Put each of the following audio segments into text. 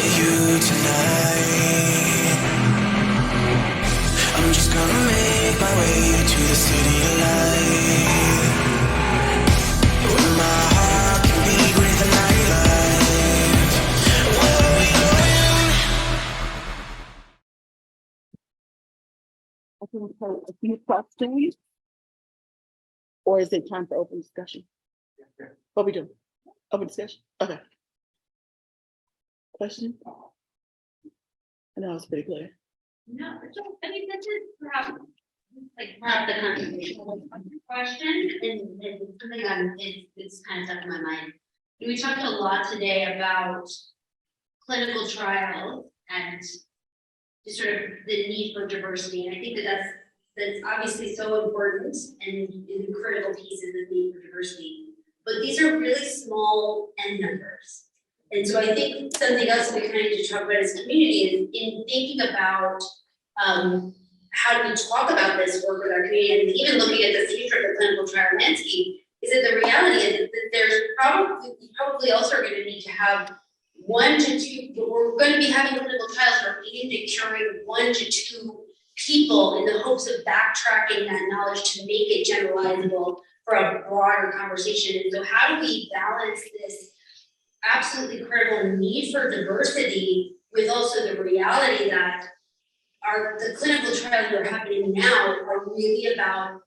to you tonight. I'm just gonna make my way to the city of light, where my heart can beat with the nightlight. Where are we going? I can take a few questions, or is it time for open discussion? What we do? Open discussion? Okay. Question? I know it's pretty clear. No, I mean, this is perhaps the conversation question, and something it's kind of stuck in my mind. We talked a lot today about clinical trials and just sort of the need for diversity, and I think that's obviously so important and is a critical piece of the need for diversity. But these are really small n numbers. And so I think something else that we kind of need to talk about as a community is in thinking about how do we talk about this work with our community, and even looking at the future of the clinical trial landscape, is that the reality is that there's probably also going to need to have 1 to 2, we're going to be having clinical trials where we need to curing 1 to 2 people in the hopes of backtracking that knowledge to make it generalizable for a broader conversation. And so how do we balance this absolutely critical need for diversity with also the reality that the clinical trials that are happening now are really about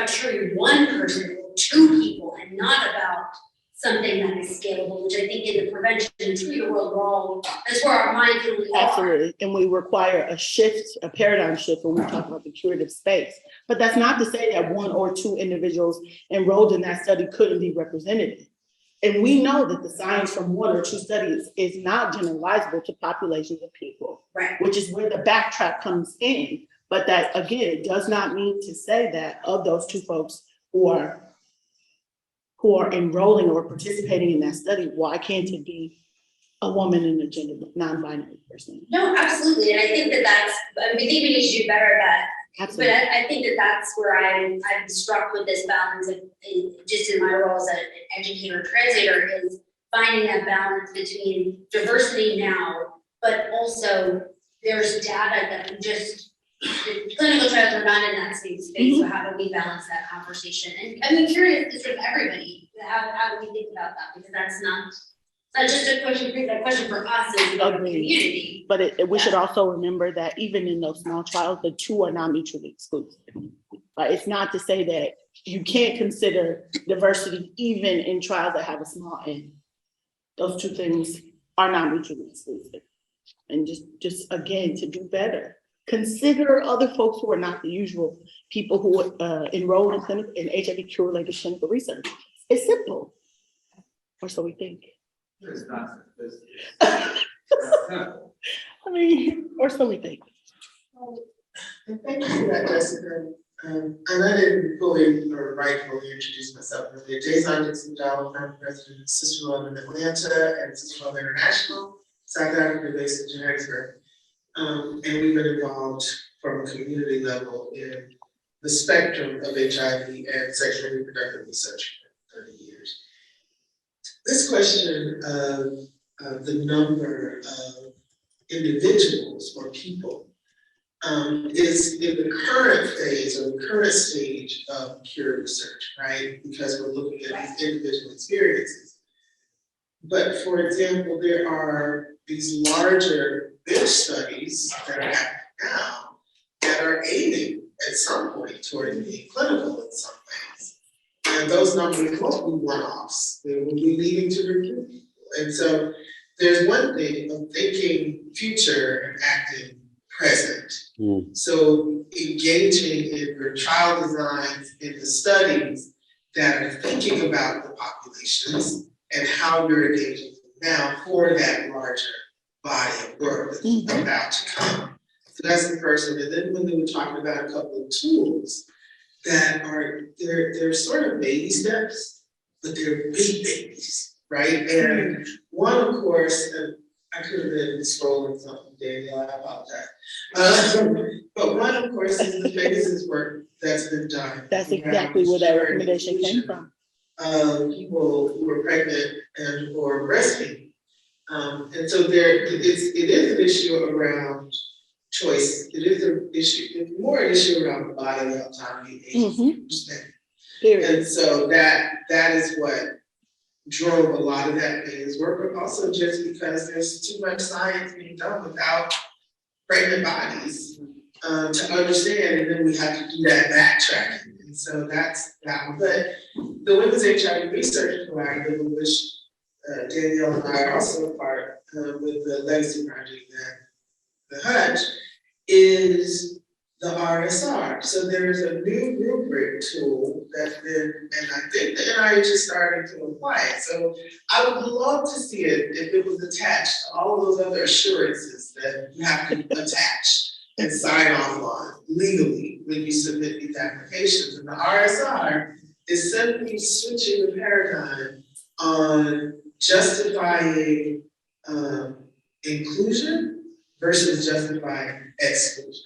curing 1 person or 2 people, and not about something that is scalable, which I think in the prevention and treatment world, that's where our minds really are. Absolutely. And we require a shift, a paradigm shift when we talk about the curative space. But that's not to say that 1 or 2 individuals enrolled in that study couldn't be representative. And we know that the science from 1 or 2 studies is not generalizable to populations of people, right? Which is where the backtrack comes in. But that, again, it does not mean to say that of those 2 folks who are enrolling or participating in that study, why can't it be a woman and a gender non-binary person? No, absolutely. And I think we think we need to do better at that. Absolutely. But I think that's where I'm struck with this balance of, just in my role as an educator, translator, is finding that balance between diversity now, but also there's data that the clinical trials are not in that same space. Mm-hmm. So how do we balance that conversation? And I'm curious to sort of everybody, how do we think about that? Because that's not just a question for us as a community. But we should also remember that even in those small trials, the 2 are not mutually exclusive. It's not to say that you can't consider diversity even in trials that have a small n. Those 2 things are not mutually exclusive. And just again, to do better, consider other folks who are not the usual people who enroll in HIV cure-related clinical research. It's simple, or so we think. It's not. I mean, or so we think. And thank you for that, Jessica. And I didn't fully or rightfully introduce myself earlier. Jason Dixon Jolly, I'm president of Sister Love in Atlanta and Sister Love International, South Africa based in Johannesburg. And we've been involved from a community level in the spectrum of HIV and sexual and reproductive research for 30 years. This question of the number of individuals or people is in the current phase or the current stage of cure research, right? Because we're looking at these individual experiences. But for example, there are these larger bench studies that are happening now that are aiming at some point toward being clinical in some ways. And those numbers won't be one-offs. They will be leading to recruit people. And so there's one thing of thinking future and acting present. So engaging in your trial designs, in the studies that are thinking about the populations and how you're engaging now for that larger body of work that's about to come. So that's the first one. And then when we were talking about a couple of tools that are, they're sort of baby steps, but they're big babies, right? And one, of course, I could have been scrolling something, Daniel, I apologize. But one, of course, is the Pegasus work that's been done. That's exactly where that recommendation came from. People who are pregnant and or breastfeeding. And so it is an issue around choice. It is an issue, it's more an issue around body autonomy, agency, perspective. Period. And so that is what drove a lot of that Payne's work, but also just because there's too much science being done without pregnant bodies to understand, and then we have to do that backtracking. And so that's that one. But the Women's HIV Research Collaborative, of which Danielle and I are also a part with the Legacy Project at the Hutch, is the RSR. So there's a new rubric tool that's been, and I think the NIH is starting to apply it. So I would love to see it if it was attached to all of those other assurances that you have to attach and sign off on legally when you submit these applications. And the RSR is simply switching the paradigm on justifying inclusion versus justifying exclusion.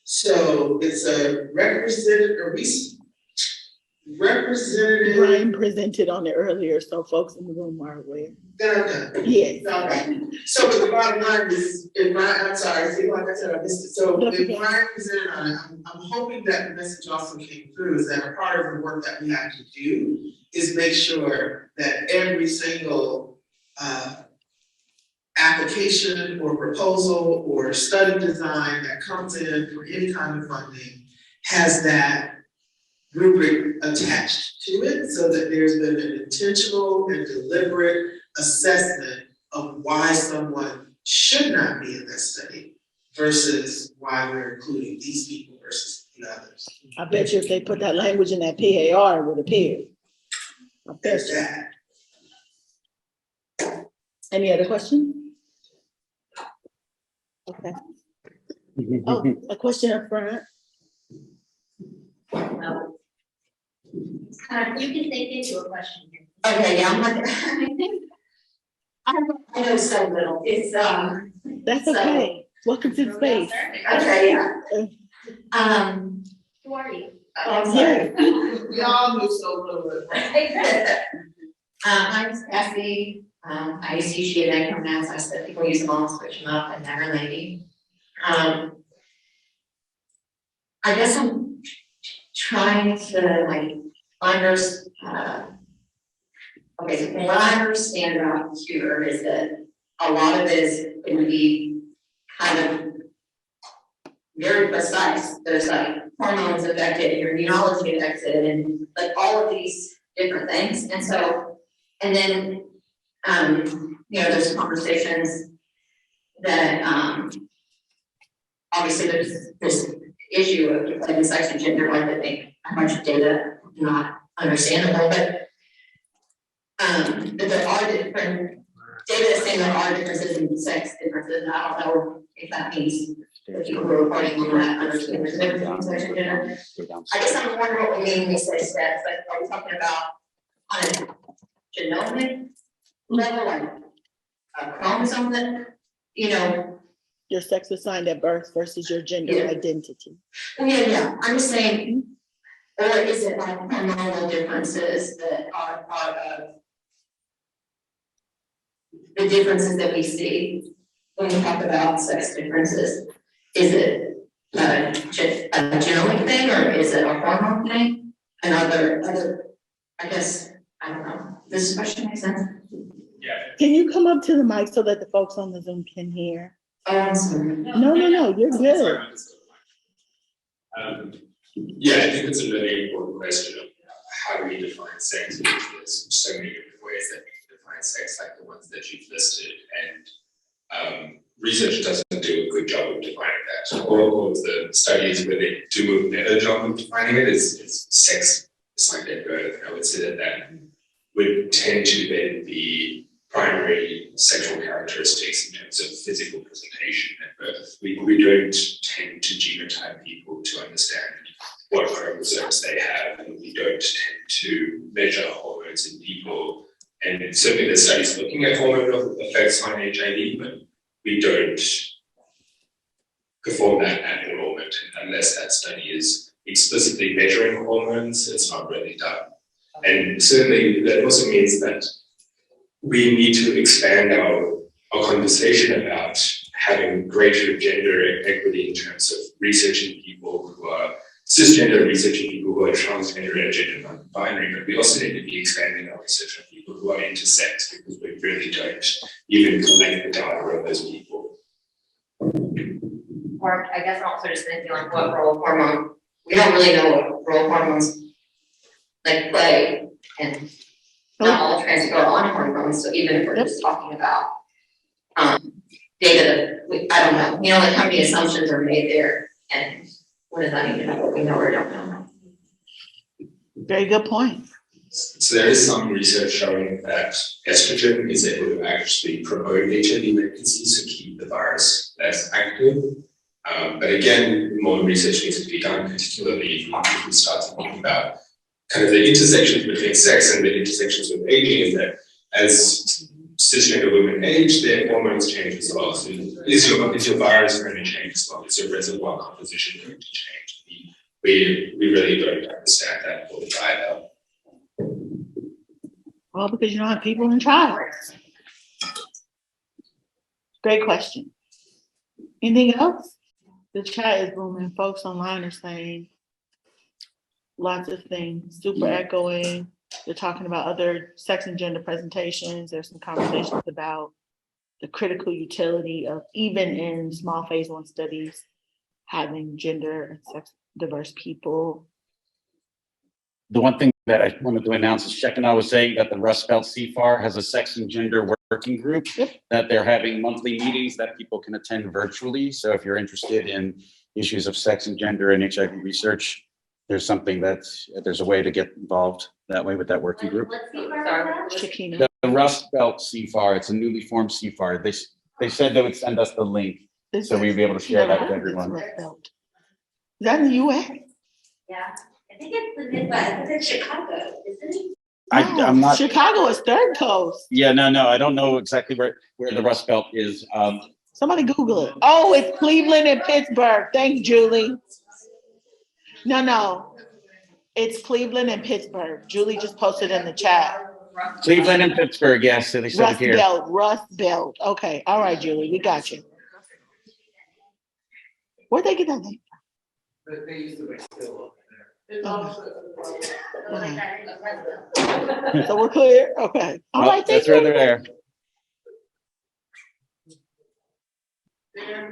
So it's a representative. Brian presented on it earlier, so folks in the room are aware. Yes. Okay. So the bottom line is, I'm sorry, see, like I said, I missed it. So if Brian presented on it, I'm hoping that the message also came through, is that a part of the work that we have to do is make sure that every single application or proposal or study design that comes in for any kind of funding has that rubric attached to it, so that there's been an intentional and deliberate assessment of why someone should not be in that study versus why we're including these people versus the others. I bet you if they put that language in that PAR, it would appear. I bet you. Any other questions? Okay. Oh, a question up front. You can think into a question here. Okay, yeah, I'm like, I know so little, it's, That's So- okay. Welcome to the space. okay, yeah. Who are you? I'm sorry. Y'all knew so little. My name's Cassie, I used to use she and they pronouns, I said people use them all, switch them up, and never lady. I guess I'm trying to like understand, okay, so what I understand about here is that a lot of it is going to be kind of very precise. There's like hormones affected, your immunology affected, and like all of these different things. And so, and then, there's conversations that, obviously there's this issue of like sex and gender, like I think a bunch of data not understandable, but there are different data saying there are differences in sex differences, and I don't know if that means that people who are reporting on that understand there's differences in sex and gender. I guess I'm wondering what we mean when we say sex, like are we talking about on a genomic level, like a chromosome that, Your sex assigned at birth versus your gender Yeah. identity. yeah, I'm just saying, or is it like hormonal differences that are part of the differences that we see when we talk about sex differences? Is it a genomic thing, or is it a hormone thing? And other, I guess, I don't know, does this question make sense? Can you come up to the mic so that the folks on the Zoom can hear? Oh, I'm sorry. No, you're good. Yeah, I think it's a really important question of how do we define sex, because there's so many different ways that we can define sex, like the ones that you've listed, and research doesn't do a good job of defining that. All of the studies where they do a better job of defining it is sex assigned at birth. I would say that would tend to then be primary sexual characteristics in terms of physical presentation at birth. We don't tend to genotype people to understand what chromosomes they have, and we don't tend to measure hormones in people. And certainly there's studies looking at hormone effects on HIV, but we don't perform that at enrollment unless that study is explicitly measuring hormones. It's not really done. And certainly that also means that we need to expand our our conversation about having greater gender equity in terms of researching people who are cisgender, researching people who are transgender and gender non-binary, but we also need to be expanding our research on people who are intersex, because we really don't even collect the data of those people. Or I guess also just thinking like what role hormone, we don't really know what role hormones like play, and not all transfer on hormones, so even if we're just talking about data that I don't know, you know, like how many assumptions are made there, and what does that mean about what we know or don't know? Very good point. So there is some research showing that estrogen is able to actually promote HIV pregnancy, so keep the virus less active. But again, more research needs to be done, particularly if we start thinking about kind of the intersections between sex and the intersections with aging, is that as cisgender women age, their hormones change as well. So is your virus going to change as well? Is your reservoir composition going to change? We really don't understand that fully either. Well, because you don't have people in trials. Great question. Anything else? The chat is booming. Folks online are saying lots of things, super echoing. They're talking about other sex and gender presentations. There's some conversations about the critical utility of, even in small phase 1 studies, having gender and sex diverse people. The one thing that I wanted to announce is Sheck and I was saying that the Rust Belt CFAR has a sex and gender working group, that they're having monthly meetings that people can attend virtually. So if you're interested in issues of sex and gender and HIV research, there's a way to get involved that way with that working group. Shakina. The Rust Belt CFAR, it's a newly formed CFAR. They said they would send us the link so we'd be able to share that with everyone. Is that in the US? Yeah, I think it's the Midwest, I think it's Chicago, isn't it? I'm not. Chicago is third coast. Yeah, no, I don't know exactly where the Rust Belt is. Somebody Google it. Oh, it's Cleveland and Pittsburgh. Thanks, Julie. No. It's Cleveland and Pittsburgh. Julie just posted in the chat. Cleveland and Pittsburgh, yes, so they said it here. Rust Belt. Okay, all right, Julie, we got you. Where'd they get that name from? They used to make still up there. Okay. So we're clear? Okay. All right, That's thank you. rather there. Yeah,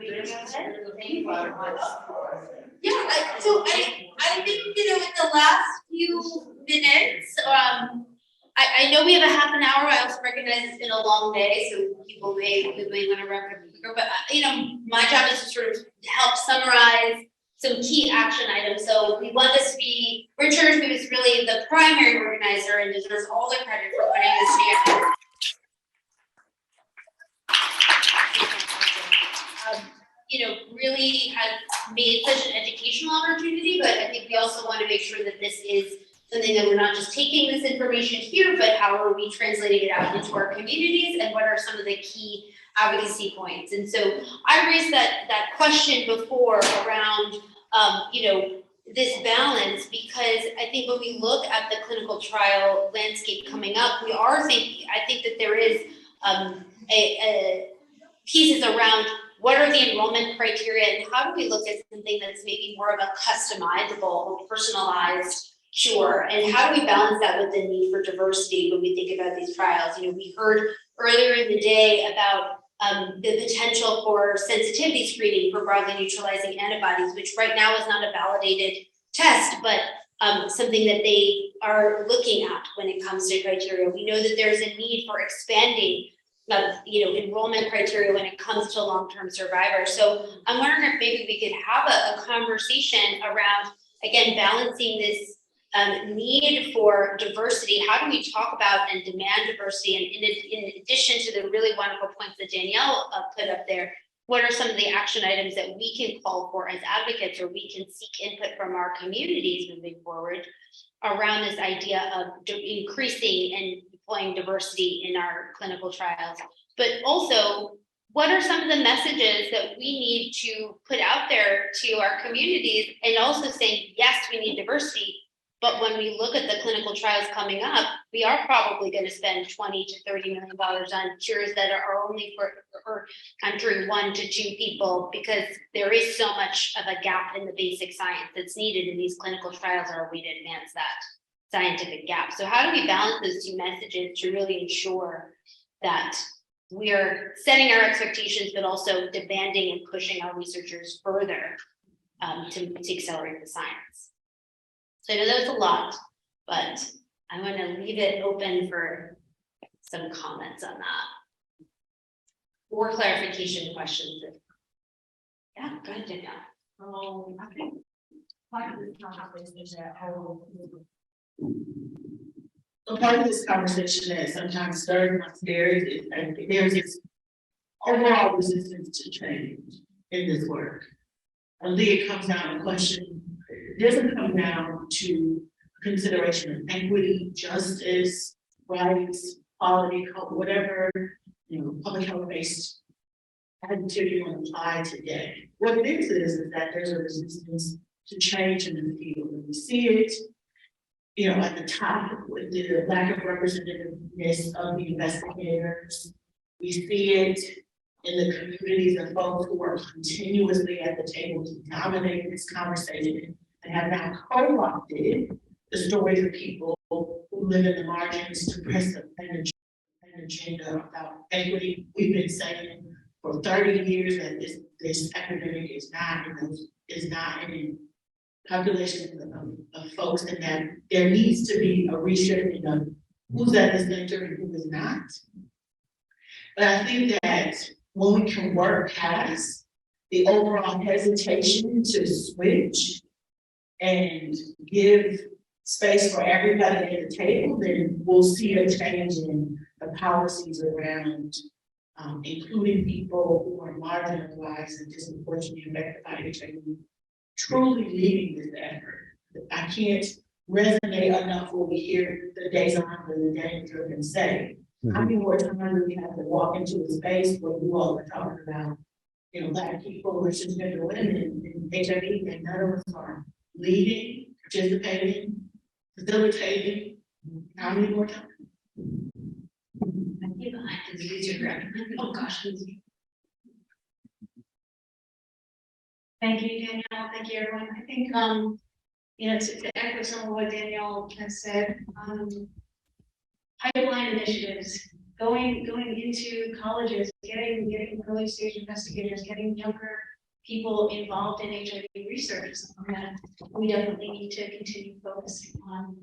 I think, you know, in the last few minutes, I know we have a half an hour. I also recognize it's been a long day, so we may want to wrap it up quicker. But you know, my job is to sort of help summarize some key action items. So we want this to be Richard, who is really the primary organizer and deserves all the credit for putting this together. You know, really has made such an educational opportunity, but I think we also want to make sure that this is something that we're not just taking this information here, but how are we translating it out into our communities, and what are some of the key advocacy points? And so I raised that question before around, you know, this balance, because I think when we look at the clinical trial landscape coming up, I think that there is pieces around what are the enrollment criteria, and how do we look at something that's maybe more of a customizable, personalized cure, and how do we balance that with the need for diversity when we think about these trials? You know, we heard earlier in the day about the potential for sensitivity screening for broadly neutralizing antibodies, which right now is not a validated test, but something that they are looking at when it comes to criteria. We know that there's a need for expanding enrollment criteria when it comes to long-term survivors. So I'm wondering if maybe we could have a conversation around, again, balancing this need for diversity. How do we talk about and demand diversity? And in addition to the really wonderful points that Danielle put up there, what are some of the action items that we can call for as advocates, or we can seek input from our communities moving forward around this idea of increasing and deploying diversity in our clinical trials? But also, what are some of the messages that we need to put out there to our communities, and also saying, yes, we need diversity, But when we look at the clinical trials coming up, we are probably going to spend $20 to $30 million on cures that are only for curing 1 to 2 people, because there is so much of a gap in the basic science that's needed in these clinical trials. Are we to advance that scientific gap? So how do we balance those two messages to really ensure that we are setting our expectations, but also demanding and pushing our researchers further to accelerate the science? So I know that was a lot, but I'm going to leave it open for some comments on that or clarification questions. Yeah, go ahead, Danielle. I think part of this conversation is that part of this conversation that sometimes stirs my spirit is that there's this overall resistance to change in this work. I think it comes down to question. It doesn't come down to consideration of equity, justice, rights, quality, whatever, public health based activity you want to apply today. What it is that there's a resistance to change in the field. And we see it, at the top with the lack of representativeness of the investigators. We see it in the communities of folks who are continuously at the table to dominate this conversation and have now co-opted the stories of people who live in the margins to press an agenda about equity. We've been saying for 30 years that this epidemic is not in populations of folks, and that there needs to be a reshaping of who's at the center and who is not. But I think that when we can work past the overall hesitation to switch and give space for everybody at the table, then we'll see a change in the policies around including people who are marginalized and disproportionately affected by HIV, truly leading this effort. I can't resonate enough when we hear the days on and the days driven say, how many more times do we have to walk into a space where you all are talking about, Black people, transgender women, and HIV, and none of us are leading, participating, facilitating? How many more times? I feel behind because you use your graph. Oh gosh. Thank you, Danielle. Thank you, everyone. I think, to echo some of what Danielle has said, pipeline initiatives, going into colleges, getting early stage investigators, getting younger people involved in HIV research is something that we definitely need to continue focusing on.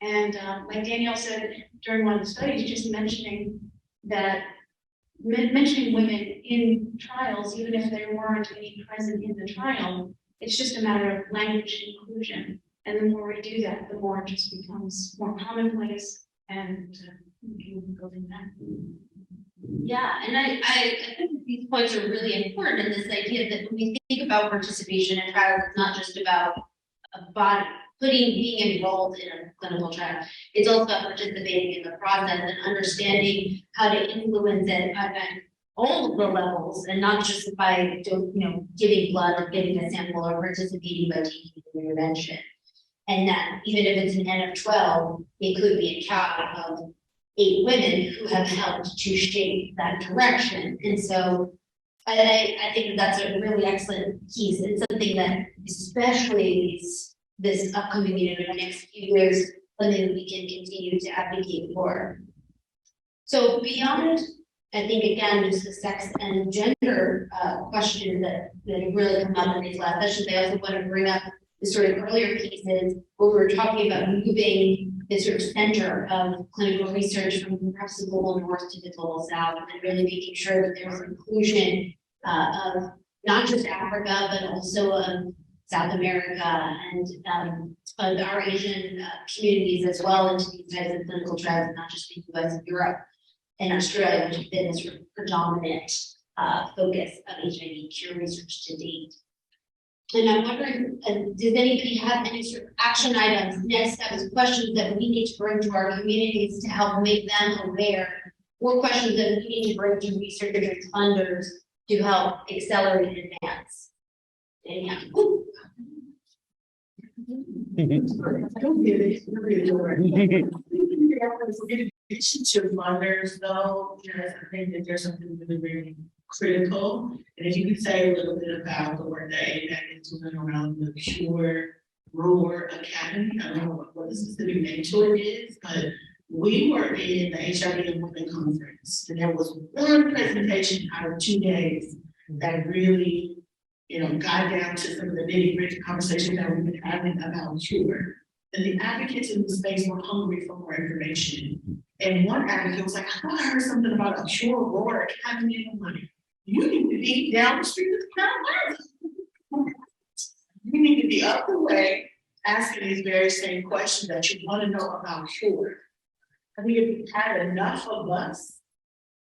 And like Danielle said during one of the studies, just mentioning women in trials, even if there weren't any present in the trial, it's just a matter of language inclusion. And the more we do that, the more it just becomes more commonplace, and we can go from that. Yeah, and I think these points are really important in this idea that when we think about participation in trials, it's not just about being enrolled in a clinical trial. It's also about participating in the process and understanding how to influence it at all of the levels, and not just by giving blood or giving a sample or participating by taking an intervention. And that even if it's an N of 12, it could be a cap of 8 women who have helped to shape that direction. And so I think that's a really excellent piece. It's something that, especially this upcoming in the next few years, something we can continue to advocate for. So beyond, I think again, just the sex and gender questions that have really come up in these last sessions, I also want to bring up the sort of earlier pieces where we were talking about moving the sort of center of clinical research from perhaps the global north to the global south, and really making sure that there's inclusion of not just Africa, but also of South America and our Asian communities as well into these types of clinical trials, not just the US and Europe and Australia, which have been the sort of predominant focus of HIV cure research to date. And I'm wondering, does anybody have any sort of action items, next steps, questions that we need to bring to our communities to help make them aware, or questions that we need to bring to researchers and funders to help accelerate and advance? don't get it. I really don't. To mothers though, yes, I think that there's something really, really critical. And if you could say a little bit about the work that APAC is doing around the Pure Roar Academy. I don't know what the specific name to it is, but we were in the HIV and Women Conference, and there was one presentation out of 2 days that really, got down to some of the nitty-gritty conversations that we've been having about Pure. And the advocates in the space were hungry for more information. And one advocate was like, I thought I heard something about a Pure Roar Academy. I'm like, you need to be down the street of the Carolinas. You need to be up the way asking these very same questions that you want to know about Pure. I think if we had enough of us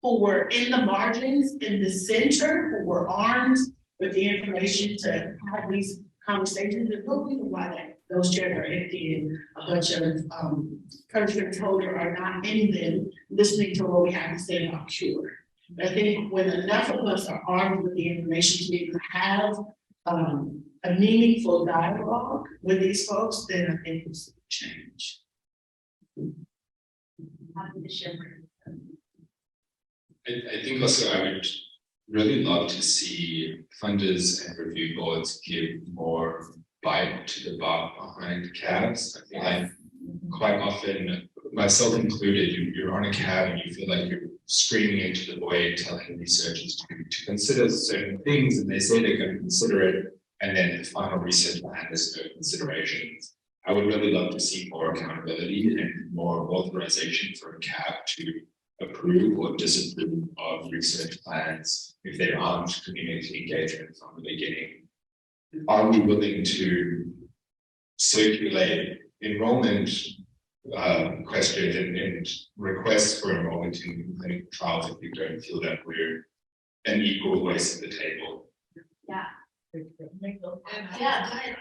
who were in the margins, in the center, who were armed with the information to have these conversations, there's no reason why those chairs are empty and a bunch of purchase holder are not in them listening to what we have to say about Pure. But I think when enough of us are armed with the information to be able to have a meaningful dialogue with these folks, then I think it's change. I think also I would really love to see funders and review boards give more bite to the bark behind cabs. I feel like quite often, myself included, you're on a cab and you feel like you're screaming into the void, telling researchers to consider certain things, and they say they're going to consider it, and then the final research plan has no considerations. I would really love to see more accountability and more authorization for a cab to approve or disapprove of research plans if they aren't community engagement from the beginning. Are we willing to circulate enrollment questions and requests for enrollment in clinical trials if we don't feel that we're an equal voice at the table? Yeah. Yeah, go ahead.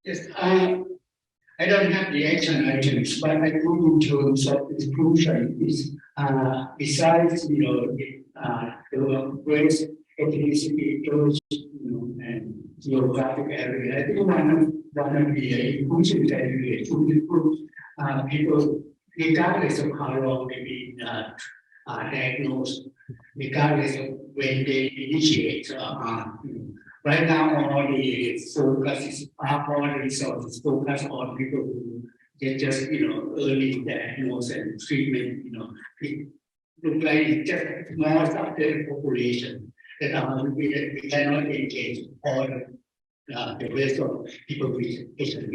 Yes, I don't have the action items, but I think in terms of inclusion is besides the race, ethnicity, and geographic area. I think one of the inclusions that we should include people regardless of how long they've been diagnosed, regardless of when they initiate. Right now, all the focus is all the resources focus on people who get just early diagnosis and treatment. It looks like it's just a small subset population that we cannot engage all the rest of people with HIV.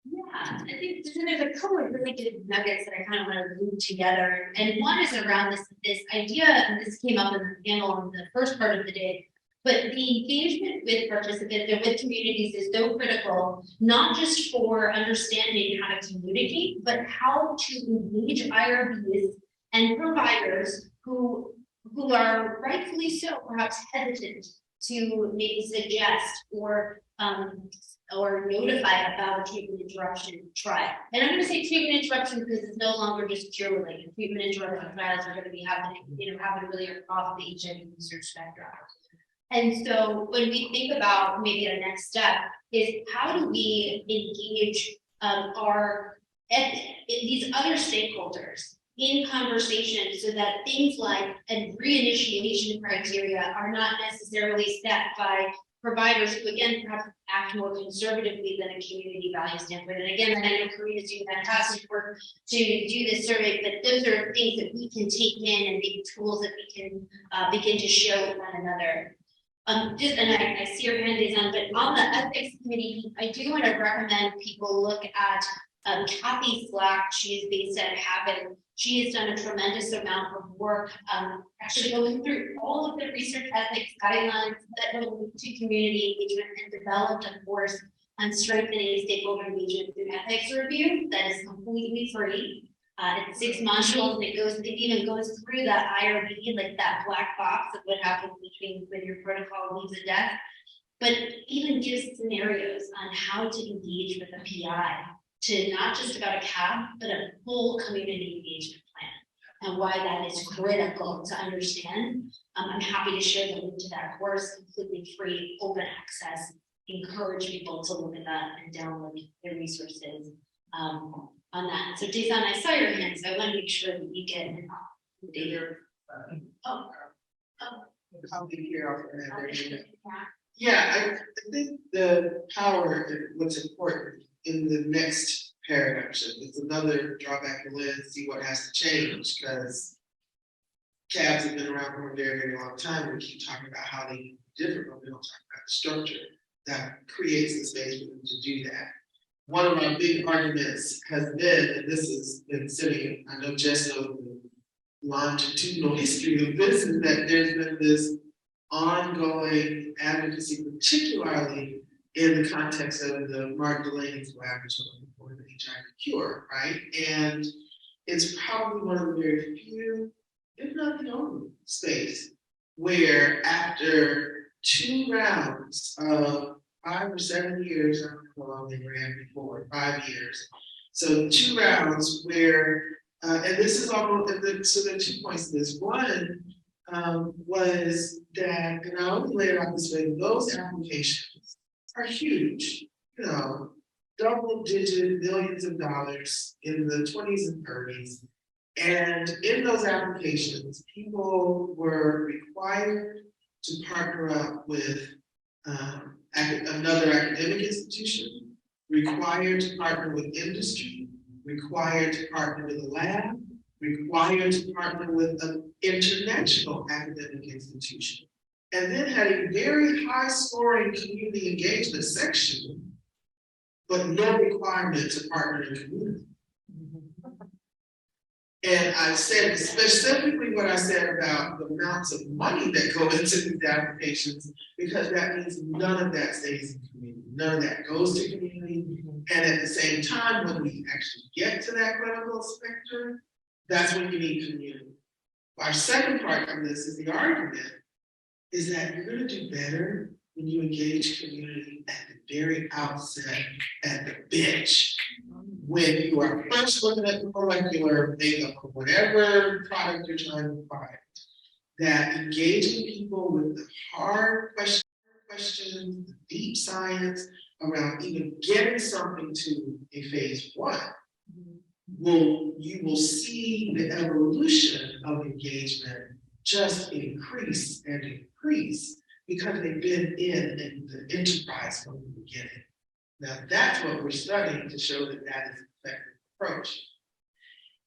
Yeah, I think there's a couple of really good nuggets that I kind of want to group together. And one is around this idea, and this came up in the panel in the first part of the day, but the engagement with participants and with communities is so critical, not just for understanding how to communicate, but how to engage IRBs and providers who are rightfully so perhaps hesitant to maybe suggest or notify about a treatment interruption trial. And I'm going to say treatment interruption because it's no longer just cure related. Treatment interruption trials are going to be happening really across the HIV research spectrum. And so when we think about maybe our next step is how do we engage these other stakeholders in conversation so that things like a reinitiation criteria are not necessarily set by providers who, again, perhaps act more conservatively than a community value standpoint. And again, I know Karina's doing fantastic work to do this survey, but those are things that we can take in and maybe tools that we can begin to share with one another. And I see your hand is on, but on the ethics committee, I do want to recommend people look at Kathy Slack. She is based at Habit. She has done a tremendous amount of work actually going through all of the research ethics guidelines that relate to community engagement and developed a course on strengthening stakeholder engagement through ethics review that is completely free. It's 6 modules and it even goes through that IRB, like that black box of what happens when your protocol leaves a death, but even gives scenarios on how to engage with a PI to not just about a CAP, but a full community engagement plan and why that is critical to understand. I'm happy to share the link to that course, completely free, open access. encourage people to look at that and download the resources on that. So Jason, I saw your hand, so I want to make sure that you get data. Oh. I'll be here. Okay. Yeah, I think the power and what's important in the next paradigm shift is another drawback to lens, see what has to change, because cabs have been around for a very, very long time. We keep talking about how they can be different, but we don't talk about the structure that creates the space for them to do that. One of my big arguments has been, and this has been sitting, I know Jess knows the longitudinal history of this, is that there's been this ongoing advocacy, particularly in the context of the Mark Delaney's laboratory for the HIV cure, right? And it's probably one of the very few, if not the only, space where after 2 rounds of 5 or 7 years, I don't know how long they ran before, 5 years. So 2 rounds where, and this is almost, so there are 2 points to this. One was that, and I only lay it out this way, those applications are huge, you know, double-digit millions of dollars in the 20s and 30s. And in those applications, people were required to partner up with another academic institution, required to partner with industry, required to partner with a lab, required to partner with an international academic institution, and then had a very high scoring community engagement section, but no requirement to partner in community. And I said specifically what I said about the amounts of money that go into these applications, because that means none of that stays in community. None of that goes to community. And at the same time, when we actually get to that clinical spectrum, that's when you need community. Our second part of this is the argument is that you're going to do better when you engage community at the very outset, at the bench. When you are first looking at the molecular makeup of whatever product you're trying to find, that engaging people with the hard questions, the deep science around even getting something to a phase 1, you will see the evolution of engagement just increase and increase because they've been in the enterprise from the beginning. Now that's what we're studying to show that that is an effective approach.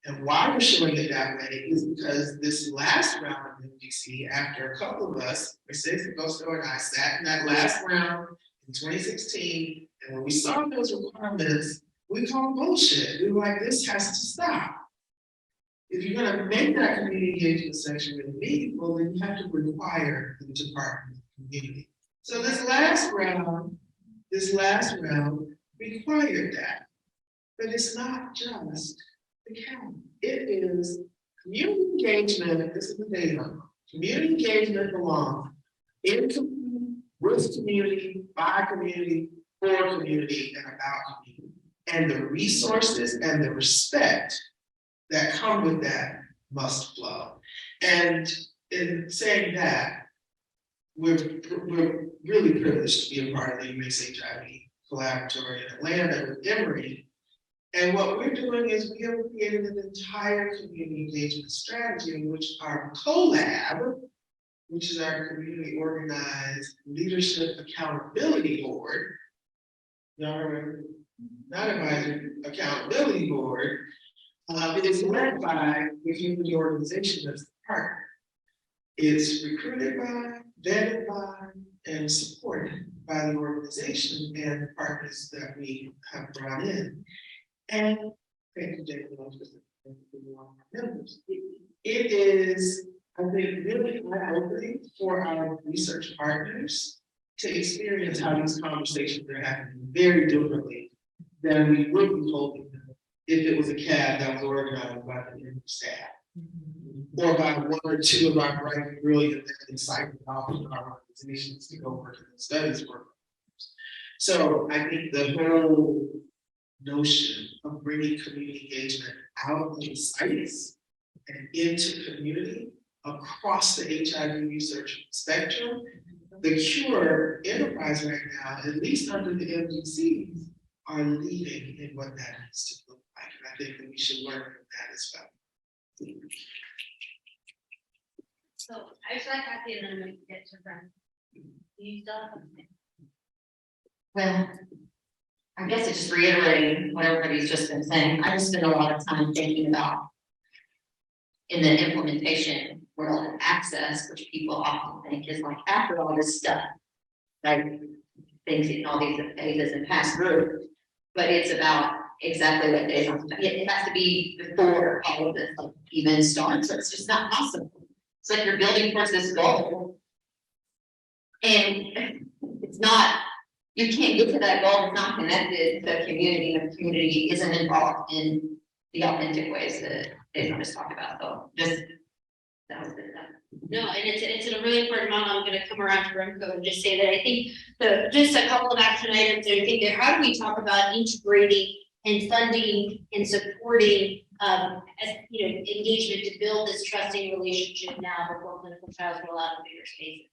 And why we're showing it that way is because this last round of MDC, after a couple of us, Mercedes Agosto and I sat in that last round in 2016, and when we saw those requirements, we called bullshit. We were like, this has to stop. If you're going to make that community engagement section really meaningful, then you have to require them to partner with the community. So this last round required that. But it's not just the county. It is community engagement. This is the data. Community engagement belongs in community, with community, by community, for community, and about community. And the resources and the respect that come with that must flow. And in saying that, we're really privileged to be a part of the USHIV Collaboratory in Atlanta with Emory. And what we're doing is we have created an entire community engagement strategy in which our collab, which is our community organized leadership accountability board, y'all remember? Not advisory, accountability board, is led by the community organization as the partner. It's recruited by, vetted by, and supported by the organization and the partners that we have brought in. And thank you, David, for our members. It is, I think, really eye-opening for our research partners to experience how these conversations are happening very differently than we would be holding them if it was a CAB that was organized by the staff. Or by 1 or 2 of our bright, brilliant, and insightful officers in our organizations to go work in the studies program. So I think the whole notion of bringing community engagement out of the sites and into community across the HIV research spectrum the Cure enterprise right now, at least under the MDCs, are leading in what that needs to look like. And I think that we should learn from that as well. So I just like happy and then I'm gonna get to them. You still have something? Well, I guess it's just reiterating what everybody's just been saying. I just spend a lot of time thinking about in the implementation world and access, which people often think is like after all this stuff, like things in all these phases and pass through. But it's about exactly what they it has to be before all of this even starts. So it's just not possible. It's like you're building towards this goal. And it's not, you can't get to that goal, it's not connected to the community, and the community isn't involved in the authentic ways that they just talked about, so just, that was it. No, and it's a really important moment. I'm gonna come around to Remco and just say that I think just a couple of action items, I think that how do we talk about integrating and funding and supporting as, engagement to build this trusting relationship now before clinical trials roll out in bigger spaces.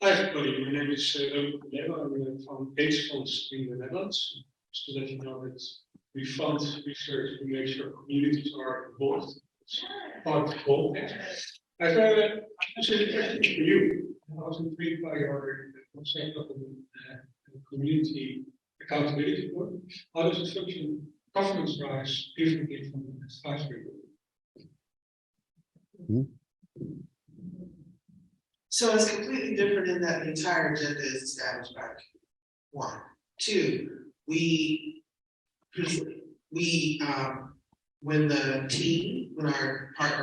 Hi everybody, my name is Remco. I'm from AIDS in the Netherlands. Just to let you know that we fund research to make sure communities are involved. It's part of the goal. I have a question for you. I was intrigued by your concept of the community accountability board. How does it function governance-wise differently from the advisory board? So it's completely different in that the entire agenda is established by one. Two, when our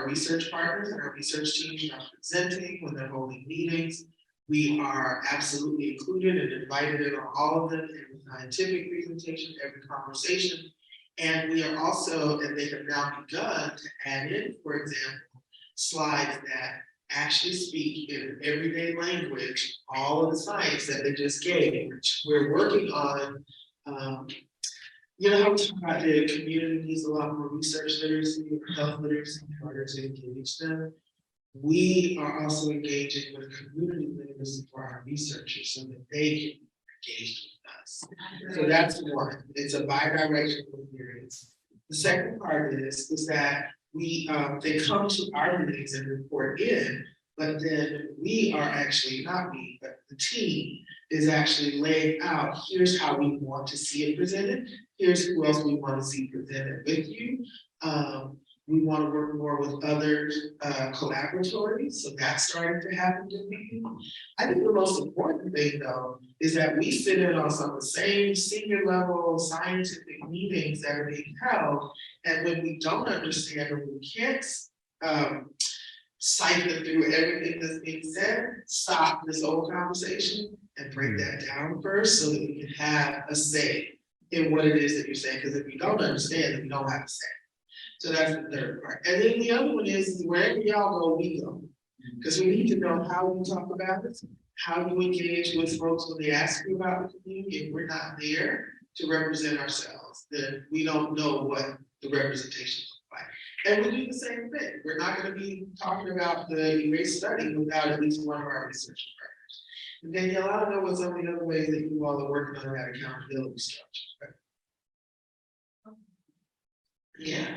research partners and our research teams are presenting, when they're holding meetings, we are absolutely included and invited in on all of them, every scientific presentation, every conversation. And we are also, and they have now begun to add in, for example, slides that actually speak in everyday language, all of the science that they just gave. We're working on, you know how we talk about the community needs a lot more research literacy, health literacy in order to engage them. We are also engaging with community literacy for our researchers so that they can engage with us. So that's one. It's a bi-directional experience. The second part is that they come to our meetings and report in, but then we are actually, not we, but the team is actually laying out, here's how we want to see it presented, here's who else we want to see presented with you. We want to work more with other collaboratories, so that's starting to happen to me. I think the most important thing though, is that we sit in on some of the same senior level scientific meetings that are being held, and when we don't understand or we can't cycle through everything that's being said, stop this whole conversation and break that down first so that we can have a say in what it is that you're saying, because if you don't understand, then you don't have a say. So that's the third part. And then the other one is wherever y'all go, we go. Because we need to know how you talk about it, how you engage with folks when they ask you about the community. If we're not there to represent ourselves, then we don't know what the representation looks like. And we do the same thing. We're not going to be talking about the erase study without at least one of our research partners. And Danielle, I don't know what some of the other ways that you all are working on that accountability structure. Right? Yeah.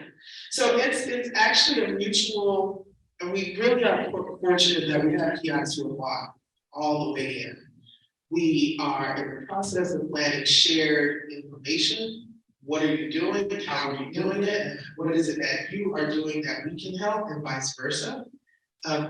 So it's actually a mutual, and we really are fortunate that we have kiosks to walk all the way in. We are in the process of planning shared information. What are you doing? How are you doing it? What is it that you are doing that we can help, and vice versa?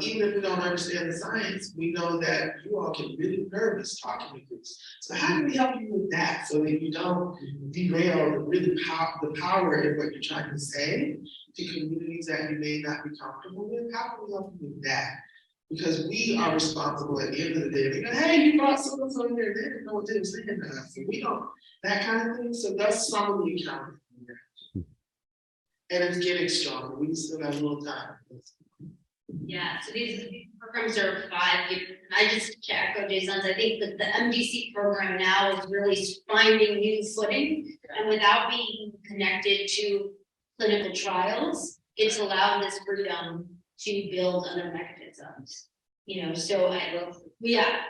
Even if we don't understand the science, we know that you all get really nervous talking to groups. So how do we help you with that so that you don't derail the power in what you're trying to say to communities that you may not be comfortable with? How can we help you with that? Because we are responsible at the end of the day. They go, hey, you brought so-and-so in there, they didn't know what they were saying to us. And we don't, that kind of thing. So that's some of the accountability. And it's getting stronger. We still have a little time. Yeah, so these programs are 5 years, and I just echo Jason's. I think that the MDC program now is really finding new footing, and without being connected to clinical trials, it's allowed this freedom to build other mechanisms. You know, so yeah,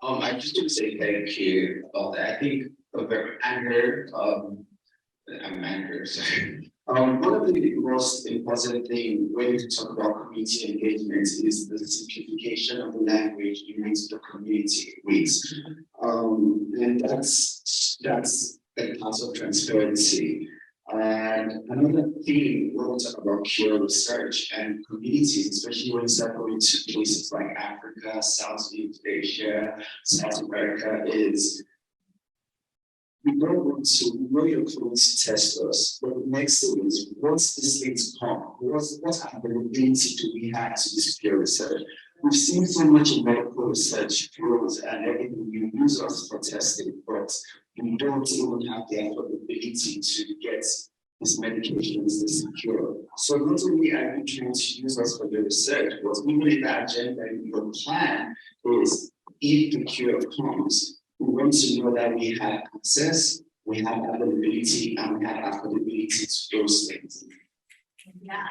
I just want to say thank you about that. I think of the anger, I'm angry, sorry. One of the most important thing when you talk about community engagement is the simplification of the language you use the community with. And that's a part of transparency. And another thing when we talk about peer research and communities, especially when you start going to places like Africa, Southeast Asia, South America, is we don't want to, we know you're going to test us, but the next thing is, once these things come, what availability do we have to this peer research? We've seen so much in medical research flows and everything you use us for testing, but we don't even have the availability to get these medications secure. So not only are you trying to use us for the research, but even in that agenda, your plan is if the cure comes, we want to know that we have access, we have availability, and we have affordability to those things. Yeah.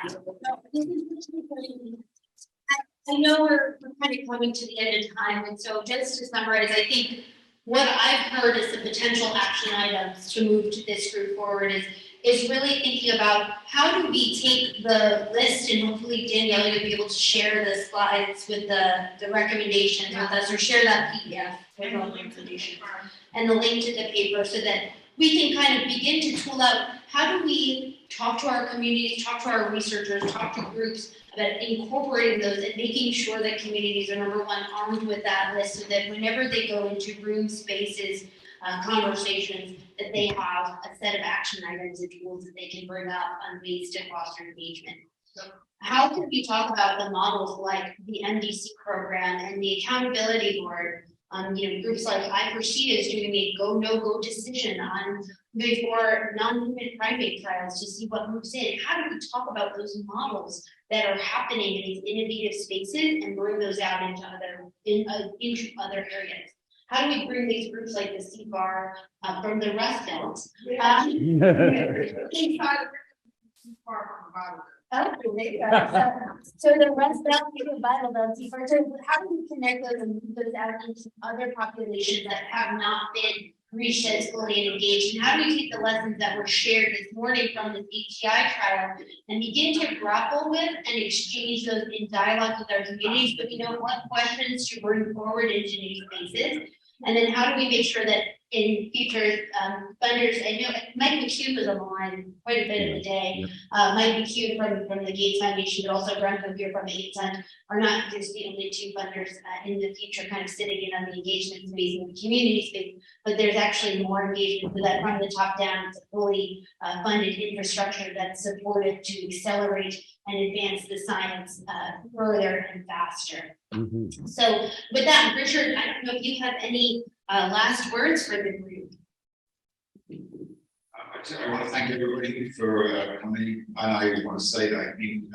I know we're kind of coming to the end of time, and so just to summarize, I think what I've heard is the potential action items to move to this group forward is really thinking about how do we take the list, and hopefully Danielle, you'll be able to share the slides with the recommendations with us, or share that PDF with all the information and the link to the paper, so that we can kind of begin to tool out how do we talk to our communities, talk to our researchers, talk to groups about incorporating those and making sure that communities are, number one, armed with that list, so that whenever they go into room spaces, conversations, that they have a set of action items and tools that they can bring up on ways to foster engagement. So how can we talk about the models like the MDC program and the accountability board? Groups like I4C is doing a go, no go decision on before non-human primate trials to see what moves in. How do we talk about those models that are happening in these innovative spaces and bring those out into other areas? How do we bring these groups like the CFAR from the Rust Belt? So the Rust Belt, the Bible Belt, CFAR. So how do we connect those and move those out into other populations that have not been reached as fully and engaged? And how do we take the lessons that were shared this morning from this HTI trial and begin to grapple with and exchange those in dialogue with our communities, but we know what questions to bring forward into new spaces? And then how do we make sure that in future funders, I know Mike McHugh was on the line quite a bit of the day. Mike McHugh from the Gates Foundation, but also Branko here from AIDSUN are not just the only two funders in the future kind of sitting in on the engagement space and the community space, but there's actually more engagement so that from the top down, it's a fully funded infrastructure that's supported to accelerate and advance the science further and faster. Mm-hmm. So with that, Richard, I don't know if you have any last words for the group. I want to thank everybody for coming, and I want to say that I think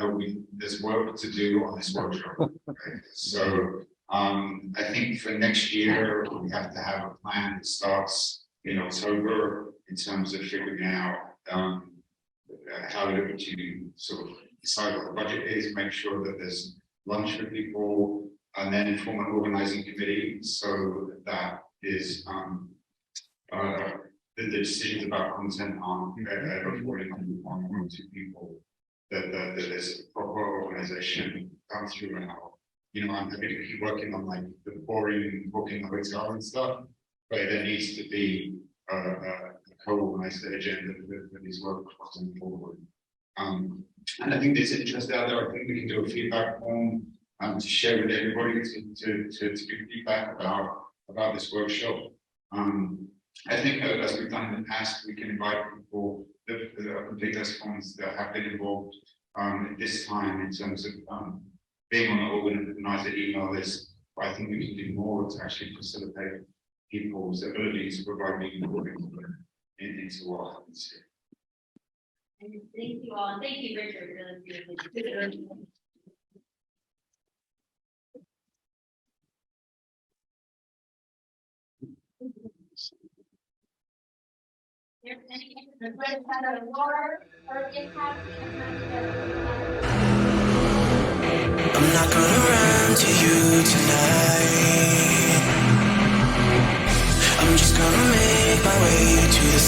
there's work to do on this workshop. Okay? So I think for next year we have to have a plan that starts in October in terms of figuring out how to sort of decide what the budget is, make sure that there's lunch for people, and then form an organizing committee so that is the decisions about content on reporting on to people, that there's a proper organization come through, and I'm happy to keep working on like the boring booking of HR and stuff, but there needs to be a co-organized agenda for these workshops and forward. And I think there's interest out there. I think we can do a feedback form to share with everybody to give feedback about this workshop. I think as we've done in the past, we can invite people that are complete response that have been involved at this time in terms of being on the organizer email list. But I think we can do more to actually facilitate people's ability to provide meaningful input into what happens here. Thank you all. Thank you, Richard. Really There's any request out of war or impact I'm not gonna run to you tonight. I'm just gonna make my way to the